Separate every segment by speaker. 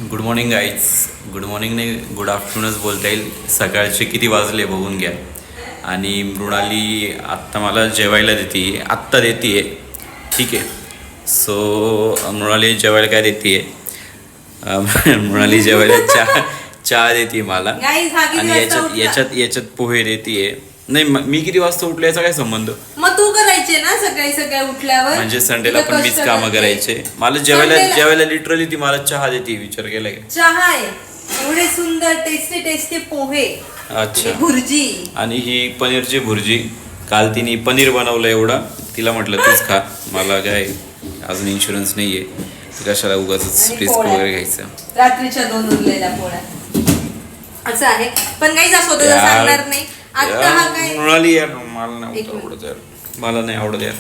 Speaker 1: Good morning guys. Good morning नाही, good आफ्टरनूनच बोलता येईल. सकाळचे किती वाजले बघून घ्या. आणि मृणाली आत्ता मला जेवायला देते, आत्ता देते. ठीक आहे. सो मृणाली जेवायला काय देते? मृणाली जेवायला चहा देते मला. आणि याच्यात पोहे देते. नाही, मी किती वाजता उठलो याचा काय संबंध?
Speaker 2: मग तू करायचे ना सकाळी सकाळी उठल्यावर.
Speaker 1: म्हणजे संडेला पण मीच कामं करायचे. मला जेवायला लिटरली ती मला चहा देते. विचार केलाय का?
Speaker 2: चहा आहे, एवढे सुंदर टेस्टी पोहे.
Speaker 1: अच्छा.
Speaker 2: भुर्जी
Speaker 1: आणि ही पनीरची भुर्जी. काल तिने पनीर बनवलं एवढं. तिला म्हटलं तूच खा, मला काय अजून इन्शुरन्स नाहीये, कशाला उगाच रिस्क वगैरे घ्यायचं.
Speaker 2: रात्रीच्या 2 उरलेल्या पोळ्या असं आहे. पण काही जास्त होतं सांगणार नाही आता. हा काय
Speaker 1: मृणाली यार, मला नाही आवडत यार, मला नाही आवडत यार.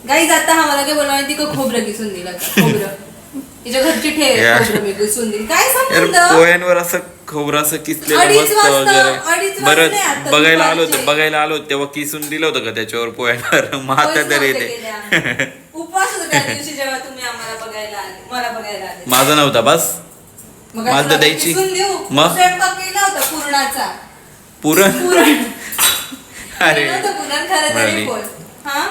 Speaker 2: गाईज आता हा मला काय बोलवा ती खोबरं किसून दिलं का? खोबरं तिच्या घरची ठेव, खोबरं मी किसून दिली. काय संबंध?
Speaker 1: पोह्यांवर असं खोबरं असं किसलेलं मस्त वगैरे. बरं, बघायला आलो तेव्हा किसून दिलं होतं का त्याच्यावर पोह्यांवर? मग आता तर येते.
Speaker 2: उपवास होता त्या दिवशी जेव्हा तुम्ही आम्हाला बघायला आले, मला बघायला आले.
Speaker 1: माझा नव्हता बस, मला तर द्यायची.
Speaker 2: मग स्वयंपाक केला होता पुरणाचा.
Speaker 1: पुरण? अरे
Speaker 2: पुरण खरं तरी बोल. हा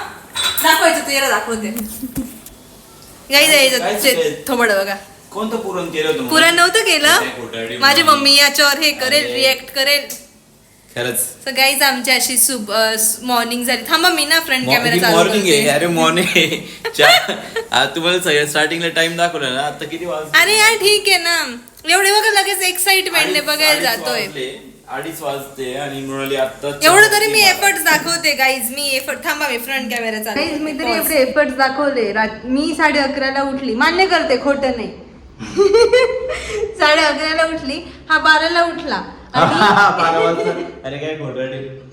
Speaker 2: दाखवायचं, तू याला दाखवते. थोबड बघा.
Speaker 1: कोणतं पुरण केलं होतं?
Speaker 2: पुरण नव्हतं केलं. माझी मम्मी याच्यावर हे करेल, रिएक्ट करेल
Speaker 1: खरंच.
Speaker 2: सो गाईज आमची अशी मॉर्निंग झाली. थांबा मी ना फ्रंट कॅमेरा चालू
Speaker 1: मॉर्निंग आहे.
Speaker 2: करते.
Speaker 1: अरे मॉर्निंग तुम्हाला स्टार्टिंगला टाइम दाखवला ना, आता किती वाजले?
Speaker 2: अरे यार ठीक आहे ना, एवढे बघा लगेच एक्साइटमेंटने बघायला जातोय.
Speaker 1: 2:30 वाजते आणि मृणाली आता
Speaker 2: एवढं तरी मी एफर्ट्स दाखवते गाईज. मी एफर्ट, थांबा मी फ्रंट कॅमेरा चालू. गाईज मी तरी एवढे एफर्ट्स दाखवले. मी 11:30ला उठली, मान्य करते, खोटं नाही. 11:30ला उठली, हा 12ला उठला.
Speaker 1: 12 वाजता. अरे काय खोटं.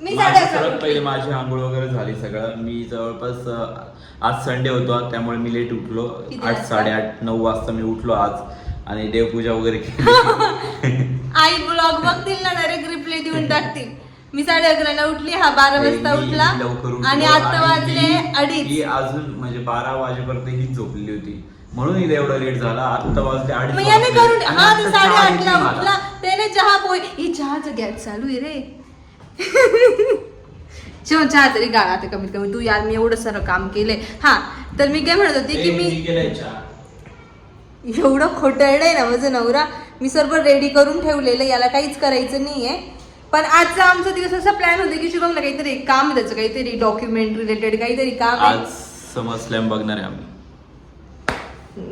Speaker 2: मी 11:30
Speaker 1: पहिले माझी आंघोळ वगैरे झाली सगळं. मी जवळपास आज संडे होतो त्यामुळे मी लेट उठलो. 8, 8:30, 9 वाजता मी उठलो आज. आणि देवपूजा वगैरे केली.
Speaker 2: आई ब्लॉग बघतील ना, डायरेक्ट रिप्लाय देऊन टाकतील. मी 11:30ला उठली, हा 12 वाजता उठला. आणि आता वाजले 2:30.
Speaker 1: अजून म्हणजे 12 वाजेपर्यंत ही झोपलेली होती, म्हणून हिला एवढा लेट झाला. आता वाजले 2:30.
Speaker 2: मग याने करून हा 8:30ला उठला, त्याने चहा पोहे. ही चहाचं गॅस चालू आहे रे. शिव चहा तरी गाळा आता कमीत कमी. तू यार मी एवढं सारं काम केलंय. हा तर मी काय म्हणत होती की मी एवढं खोटं आहे ना माझं नवरा. मी सर्व रेडी करून ठेवलेलं, याला काहीच करायचं नाहीये. पण आजचा आमचा दिवस असा प्लॅन होता की शुभमला काहीतरी काम आहे, त्याचं काहीतरी डॉक्युमेंट रिलेटेड काहीतरी काम आहे.
Speaker 1: आज समजलंय बघणार आहे आम्ही.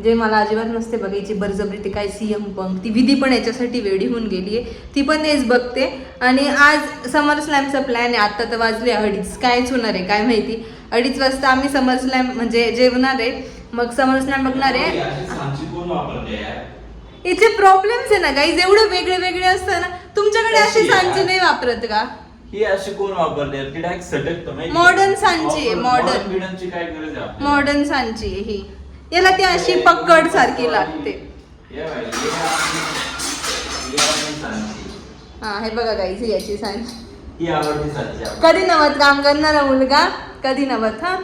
Speaker 2: जे मला अजिबात नसते बघायची बरजबरी. ती काय सीएम पंख, ती विधी पण याच्यासाठी वेडी होऊन गेली आहे, ती पण तेच बघते. आणि आज समर स्लॅमचा प्लॅन आहे. आता तर वाजले 2:30. कायच होणार आहे काय माहिती. 2:30 वाजता आम्ही समर स्लॅम म्हणजे जेवणार आहे, मग समर स्लॅम बघणार आहे. इथे प्रॉब्लेम्स आहे ना गाईज, एवढं वेगळे वेगळे असतं ना. तुमच्याकडे अशी सांची नाही वापरत का?
Speaker 1: ही अशी कोण वापरते? ती डायरेक्ट सटक.
Speaker 2: मॉडर्न सांची आहे, मॉडर्न सांची आहे ही. याला ती अशी पक्कड सारखी लागते. हा हे बघा गाईज, याची सांची. कधी नवत काम करणारा मुलगा, कधी नवत. हा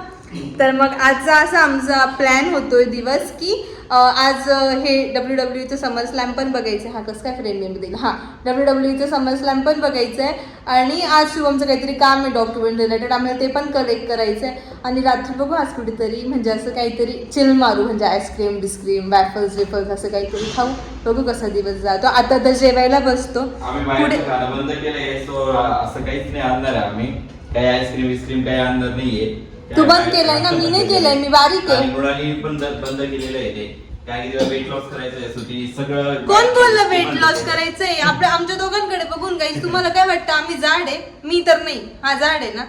Speaker 2: तर मग आजचा असा आमचा प्लॅन होतोय दिवस की आज हे WWE चं समर स्लॅम पण बघायचं. हा कसं काय फ्रेंड नेम देईल. हा WWE चं समर स्लॅम पण बघायचं आहे. आणि आज शुभमचं काहीतरी काम आहे डॉक्युमेंट रिलेटेड, आम्हाला ते पण कलेक्ट करायचं आहे. आणि रात्री बघू आज कुठेतरी म्हणजे असं काहीतरी चिल मारू, म्हणजे आईस्क्रीम बिस्क्रीम वॅफल्स असं काहीतरी खाऊ. बघू कसा दिवस जातो. आता तर जेवायला बसतो.
Speaker 1: पुढे बंद केलंय, असं काहीच नाही आणणार आहे आम्ही. काही आईस्क्रीम बिस्क्रीम काही आणणार नाहीये.
Speaker 2: तू बंद केलाय ना? मी नाही केलंय, मी बारीक आहे.
Speaker 1: मुलांनी पण बंद केलेलं आहे ते. काय की वेट लॉस करायचं सगळं.
Speaker 2: कोण बोललं वेट लॉस करायचंय? आमच्या दोघांकडे बघून गाईस तुम्हाला काय वाटतं आम्ही जाड आहे? मी तर नाही, हा जाड आहे ना.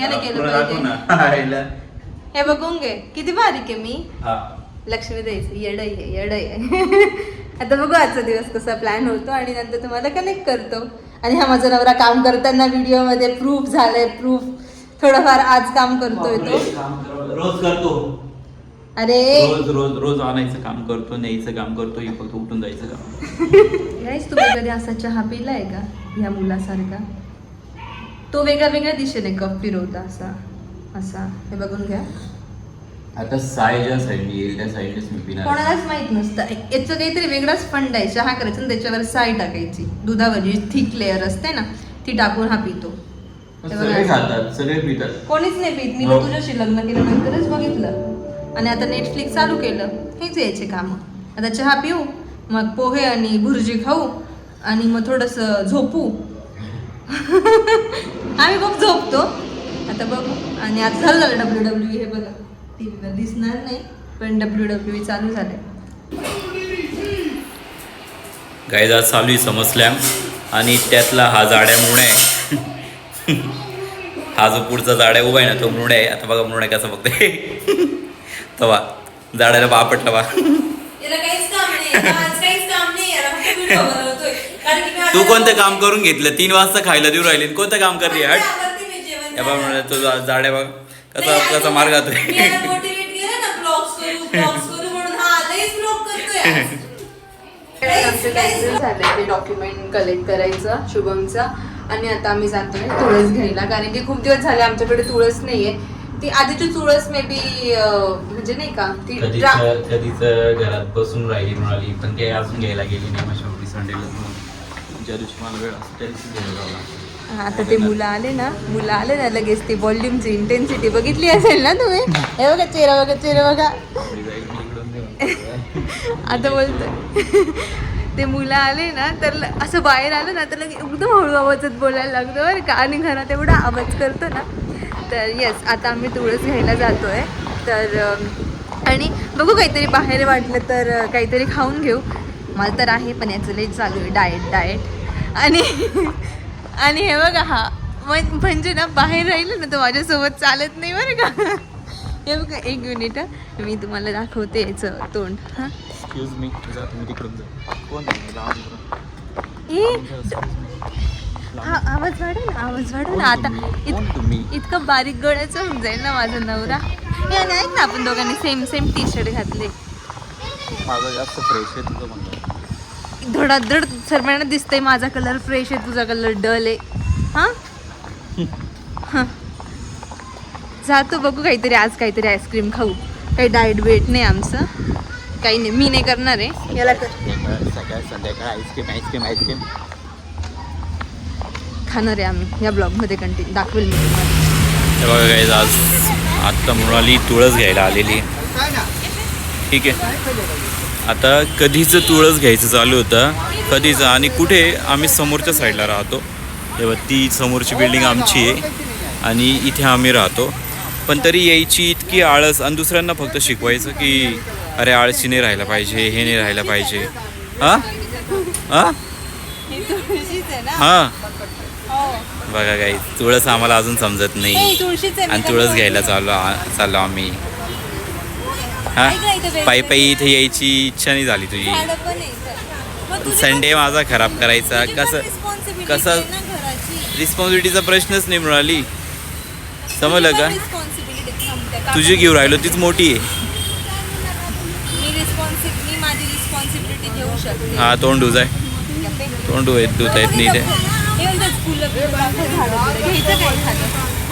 Speaker 2: याने केलं पाहिजे. हे बघून घे किती बारीक आहे मी. लक्ष्मी द्यायचं. येड आहे. आता बघू आजचा दिवस कसा प्लॅन होतो आणि नंतर तुम्हाला कनेक्ट करतो. आणि हा माझा नवरा काम करताना व्हिडिओ मध्ये प्रूफ झालंय. प्रूफ थोडंफार आज काम करतोय तो.
Speaker 1: रोज करतो.
Speaker 2: अरे
Speaker 1: रोज आणायचं काम करतो, न्यायचं काम करतो, हे फक्त उठून जायचं काम.
Speaker 2: गाईस तुम्ही कधी असा चहा पिलाय का या मुलासारखा? तो वेगळ्या वेगळ्या दिशेने कप फिरवता असा. हे बघून घ्या.
Speaker 1: आता साय ज्या साईडने येईल त्या साईडनेच मी पिणार.
Speaker 2: कोणालाच माहित नसतं याचं काहीतरी वेगळाच फंड आहे. चहा करायचं आणि त्याच्यावर साय टाकायची, दुधावर जी थिक लेअर असते ना ती टाकून हा पितो.
Speaker 1: सगळे खातात, सगळे पितात.
Speaker 2: कोणीच नाही पीत. मी तर तुझ्याशी लग्न केल्यानंतरच बघितलं आणि आता नेटफ्लिक्स चालू केलं. हेच यायचे काम. आता चहा पिऊ, मग पोहे आणि भुर्जी खाऊ आणि मग थोडंसं झोपू. आम्ही खूप झोपतो. आता बघू. आणि आता झालं WWE हे बघा, टीव्हीवर दिसणार नाही पण WWE चालू झालंय.
Speaker 1: गाईज आज चालू आहे समस्लॅम आणि त्यातला हा जाड्या मुळे आहे. हा जो पुढचा जाड्या उभा आहे ना तो मुळे आहे. आता बघा मुळे कसा बघते. तवा जाड्याला बापटला बा. तू कोणतं काम करून घेतलं? 3 वाजता खायला देऊ राहिले, कोणतं काम करते? हट म्हणा तो जाड्या बघ कसा कसा मार्ग
Speaker 2: झालंय डॉक्युमेंट कलेक्ट करायचं शुभमचा. आणि आता आम्ही जातोय तुळस घ्यायला, कारण की खूप दिवस झाले आमच्याकडे तुळस नाहीये. ती आधीची तुळस मे बी म्हणजे नाही का ती
Speaker 1: कधीच घरात बसून राहिली म्हणाली, पण ते अजून घ्यायला गेली नाही. मग शेवटी संडेला ज्या दिवशी मला वेळ असतो त्या दिवशी घ्यायला लावला.
Speaker 2: आता ते मुलं आले ना लगेच ती व्हॉल्यूमची इंटेन्सिटी बघितली असेल ना तुम्ही. हे बघा चेहरा बघा. आता बोलतोय ते मुलं आले ना तर असं बाहेर आलं ना तर एकदम हळू आवाजात बोलायला लागतो बरं का. आणि घरात एवढा आवाज करतो ना. तर येस आता आम्ही तुळस घ्यायला जातोय. तर आणि बघू काहीतरी बाहेर वाटलं तर काहीतरी खाऊन घेऊ. मला तर आहे पण याचं लई चालू आहे डाएट. आणि हे बघा हा म्हणजे ना बाहेर राहिलं ना तर माझ्यासोबत चालत नाही बरं का. हे बघा 1 मिनिट मी तुम्हाला दाखवते याचं तोंड. हां
Speaker 1: एक्सक्यूज मी, तुम्ही तिकडून जा. कोण
Speaker 2: हा आवाज वाढव ना आता. इतकं बारीक गळ्याचं होऊन जाईल ना माझा नवरा. हे नाही ना आपण दोघांनी सेम टी शर्ट घातले.
Speaker 1: माझा जास्त फ्रेश आहे तुझं म्हणतो.
Speaker 2: धडाधड सर्वांना दिसतंय माझा कलर फ्रेश आहे, तुझा कलर डल आहे. हां जातो बघू काहीतरी. आज काहीतरी आईस्क्रीम खाऊ. काही डाएट वेट नाही आमचं, काही नाही. मी नाही करणार आहे. याला कर
Speaker 1: सकाळ संध्याकाळ आईस्क्रीम
Speaker 2: खाणार आहे आम्ही. या ब्लॉगमध्ये कंटिन्यू दाखवेल मी तुम्हाला.
Speaker 1: हे बघा गाईज आज आत्ता मृणाली तुळस घ्यायला आलेली. ठीक आहे. आता कधीचं तुळस घ्यायचं चालू होतं कधीचं. आणि कुठे आम्ही समोरच्या साईडला राहतो. तेव्हा ती समोरची बिल्डिंग आमची आहे आणि इथे आम्ही राहतो. पण तरी यायची इतकी आळस. आणि दुसऱ्यांना फक्त शिकवायचं की अरे आळशी नाही राहायला पाहिजे, हे नाही राहायला पाहिजे. हां बघा काही तुळस आम्हाला अजून समजत नाही आणि तुळस घ्यायला चाललो आम्ही. हां पायी इथे यायची इच्छा नाही झाली तुझी. संडे माझा खराब करायचा. कसं रिस्पॉन्सिबिलिटीचा प्रश्नच नाही मिळाली. समजलं का? तुझी घेऊन राहिलो तीच मोठी आहे. हा तोंड धुत आहेत नाही ते.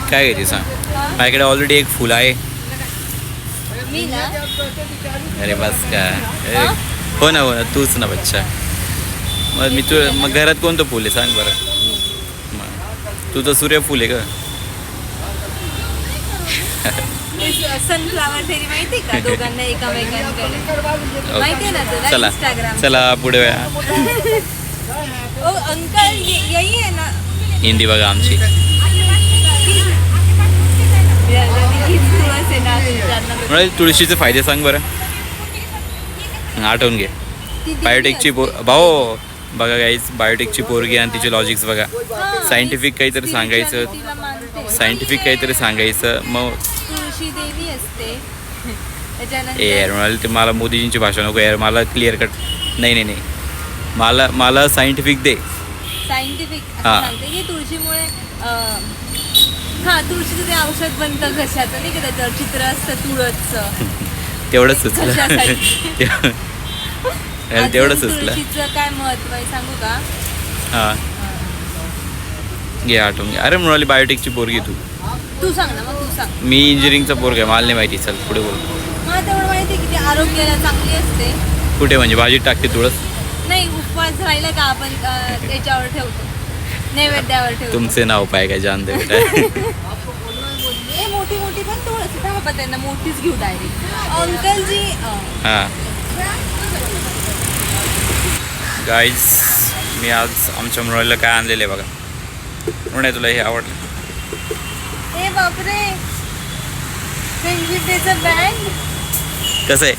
Speaker 1: काय घ्यायची सांग? माझ्याकडे ऑलरेडी एक फुल आहे. अरे बस का. हो ना तूच ना बच्चा. मग घरात कोणतं फुल आहे सांग बरं. तुझं सूर्यफूल आहे का?
Speaker 2: सनफ्लावर फेरी माहिती का दोघांना एकामेकांकडे माहिती ना तुला?
Speaker 1: चला
Speaker 2: इंस्टाग्राम
Speaker 1: चला पुढे
Speaker 2: ओ अंकल यही है ना.
Speaker 1: हिंदी बघा आमची. तुळशीचे फायदे सांग बरं. आठवून घे. बायोटेकची भाऊ बघा गाईज बायोटेकची पोरगी आणि तिचे लॉजिक्स बघा. सायंटिफिक काहीतरी सांगायचं मग
Speaker 2: तुळशी देवी असते.
Speaker 1: यार म्हणाले ते मला मोदीजींची भाषा नको यार. मला क्लिअर कट नाही मला सायंटिफिक दे.
Speaker 2: तुळशीमुळे तुळशीचं ते औषध बनतं घशाचं नाही का, त्याच्यावर चित्र असतं तुळसचं.
Speaker 1: तेवढंच सुचलं. तेवढंच सुचलं.
Speaker 2: तुळशीचं काय महत्व आहे सांगू का?
Speaker 1: हां घे आठवून घे. अरे म्हणाली बायोटेकची पोरगी तू
Speaker 2: सांग ना मग. सांग.
Speaker 1: मी इंजिनिअरिंगचा पोरग आहे, मला नाही माहिती. चल पुढे बोल.
Speaker 2: मला तेवढं माहिती आहे की ती आरोग्याला चांगली असते.
Speaker 1: कुठे म्हणजे भाजीत टाकते तुळस?
Speaker 2: नाही, उपवास राहिला का आपण त्याच्यावर ठेवतो, नैवेद्यावर ठेवतो.
Speaker 1: तुमचे नाव पाय काय जान दे बेटा.
Speaker 2: ए, मोठी मोठी पण तुळस बाबा, त्यांना मोठीच घेऊ डायरेक्ट. अंकल जी
Speaker 1: हां गाईज, मी आज आमच्या मृणालीला काय आणलेलं आहे बघा. मृणाली तुला हे आवडलं?
Speaker 2: ए बापरे, फ्रेंडशिप डेचं बँड
Speaker 1: कसं आहे?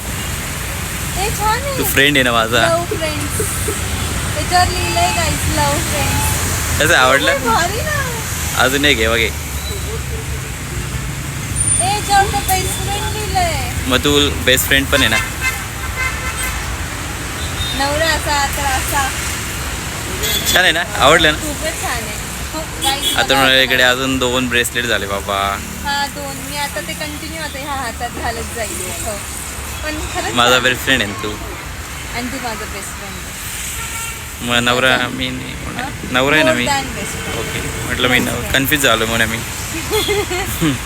Speaker 2: ए छान आहे.
Speaker 1: तू फ्रेंड आहे ना माझा.
Speaker 2: लव फ्रेंड्स त्याच्यावर लिहिलंय गाईस, लव फ्रेंड्स.
Speaker 1: कसं आवडलं?
Speaker 2: भारी ना.
Speaker 1: अजून एक आहे बघे.
Speaker 2: ए याच्यावर तर बेस्ट फ्रेंड लिहिलंय.
Speaker 1: मग तू बेस्ट फ्रेंड पण आहे ना.
Speaker 2: नवरा असा तर असा.
Speaker 1: छान आहे ना, आवडलं ना.
Speaker 2: खूपच छान आहे. Guys,
Speaker 1: आता
Speaker 2: बघा
Speaker 1: माझ्याकडे अजून 2 ब्रेसलेट झाले बाबा.
Speaker 2: हा 2. मी आता ते कंटिन्यू आता ह्या हातात घालत जाईल. हो. पण खरंच
Speaker 1: माझा
Speaker 2: छान.
Speaker 1: बेस्ट फ्रेंड आहे ना तू.
Speaker 2: आणि तू माझा बेस्ट फ्रेंड आहे.
Speaker 1: मग नवरा मी नाही म्हणा. नवरा आहे ना मी.
Speaker 2: Best friend.
Speaker 1: ओके म्हटलं मी कन्फ्यूज झालो म्हणा मी.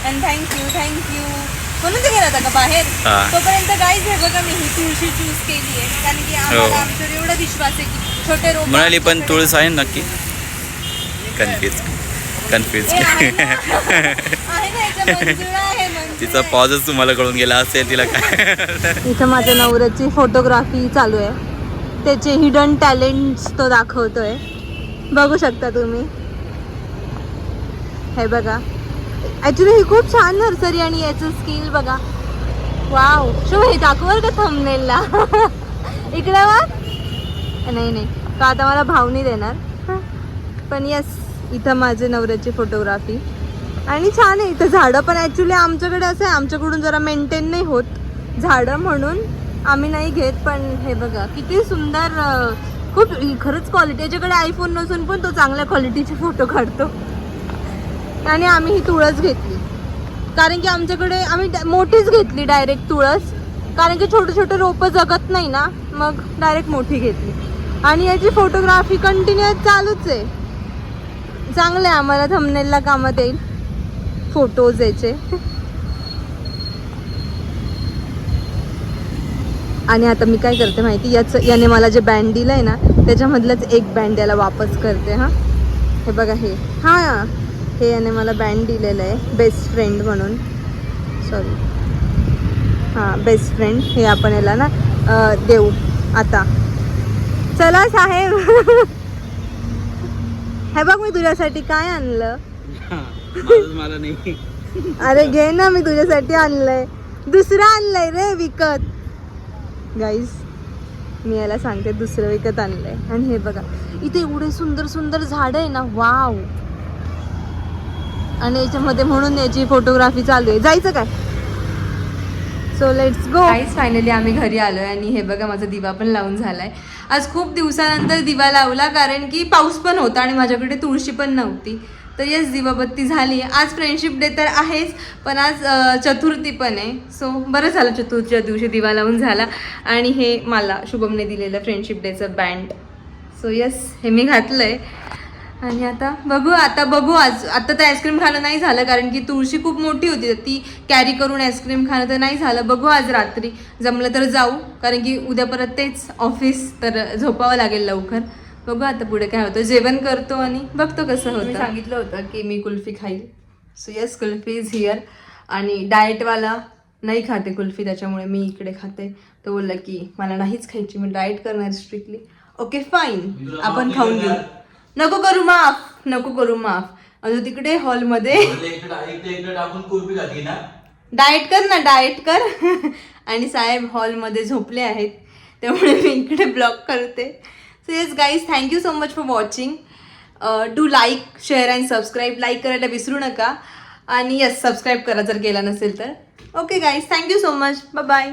Speaker 2: आणि थँक्यू म्हणून ते गेला होता का बाहेर.
Speaker 1: हा.
Speaker 2: तोपर्यंत गाईज हे बघा, मी ही तुळशी चूज केली आहे कारण की आम्हाला
Speaker 1: हो.
Speaker 2: आमच्यावर एवढा विश्वास आहे की छोटे रोप
Speaker 1: म्हणाली पण तुळस आहे ना नक्की. कन्फ्यूज
Speaker 2: आहे ना, याच्या मंजुळा आहे, मंजुळा
Speaker 1: तिचा
Speaker 2: आहे.
Speaker 1: पॉजच तुम्हाला कळून गेला असेल तिला काय.
Speaker 2: इथं माझ्या नवऱ्याची फोटोग्राफी चालू आहे. त्याचे हिडन टॅलेंट्स तो दाखवतोय. बघू शकता तुम्ही. हे बघा, ॲक्च्युली ही खूप छान नर्सरी आणि याचं स्किल बघा. वाव, शो हे दाखवर का थंबनेलला. इकडे वा. नाही का आता मला भाव नाही देणार. पण यस, इथं माझे नवऱ्याची फोटोग्राफी आणि छान आहे. इथं झाडं पण ॲक्च्युली आमच्याकडे असं आहे, आमच्याकडून जरा मेंटेन नाही होत झाडं म्हणून आम्ही नाही घेत. पण हे बघा किती सुंदर, खूप खरंच क्वालिटी. याच्याकडे आयफोन नसून पण तो चांगल्या क्वालिटीचे फोटो काढतो. आणि आम्ही ही तुळस घेतली कारण की आमच्याकडे आम्ही मोठीच घेतली डायरेक्ट तुळस, कारण की छोटे छोटे रोपं जगत नाही ना, मग डायरेक्ट मोठी घेतली. आणि याची फोटोग्राफी कंटिन्यू चालूच आहे. चांगलं आहे, आम्हाला थंबनेलला कामात येईल फोटोज याचे. आणि आता मी काय करते माहिती, याने मला जे बँड दिलं आहे ना त्याच्यामधलंच एक बँड याला वापस करते. हां हे बघा, हे याने मला बँड दिलेलं आहे बेस्ट फ्रेंड म्हणून. सॉरी, हां बेस्ट फ्रेंड. हे आपण याला ना देऊ आता. चला साहेब. हे बघ मी तुझ्यासाठी काय आणलं.
Speaker 1: मला नाही.
Speaker 2: अरे घे ना, मी तुझ्यासाठी आणलंय. दुसरं आणलंय रे विकत. गाईज मी याला सांगते, दुसरं विकत आणलंय. आणि हे बघा इथे एवढे सुंदर सुंदर झाडं आहे ना, वाव. आणि याच्यामध्ये म्हणून याची फोटोग्राफी चालू आहे. जायचं काय? So let's go. Guys finally आम्ही घरी आलोय आणि हे बघा माझा दिवा पण लावून झालाय. आज खूप दिवसानंतर दिवा लावला कारण की पाऊस पण होता आणि माझ्याकडे तुळशी पण नव्हती. तर येस, दिवाबत्ती झाली. आज फ्रेंडशिप डे तर आहेच, पण आज चतुर्थी पण आहे. सो बरं झालं चतुर्थीच्या दिवशी दिवा लावून झाला. आणि हे मला शुभमने दिलेलं फ्रेंडशिप डेचं बँड. सो येस, हे मी घातलं आहे. आणि आता बघू आज. आता तर आईस्क्रीम खाणं नाही झालं कारण की तुळशी खूप मोठी होती, तर ती कॅरी करून आईस्क्रीम खाणं तर नाही झालं. बघू आज रात्री जमलं तर जाऊ, कारण की उद्या परत तेच ऑफिस, तर झोपावं लागेल लवकर. बघू आता पुढे काय होतं. जेवण करतो आणि बघतो कसं होतं. मी सांगितलं होतं की मी कुल्फी खाईल. So yes, kulfi is here. आणि डाएटवाला नाही खाते कुल्फी, त्याच्यामुळे मी इकडे खाते. तो बोलला की मला नाहीच खायची, मी डाएट करणार स्ट्रिक्टली. ओके फाईन, आपण खाऊन घेऊ. नको करू माफ. अजून तिकडे हॉलमध्ये डाएट कर. आणि साहेब हॉलमध्ये झोपले आहेत, त्यामुळे मी इकडे ब्लॉग करते. So yes guys, thank you so much for watching. Do like, share and subscribe. Like करायला विसरू नका. आणि येस, सबस्क्राईब करा जर केला नसेल तर. Okay guys, thank you so much. Bye.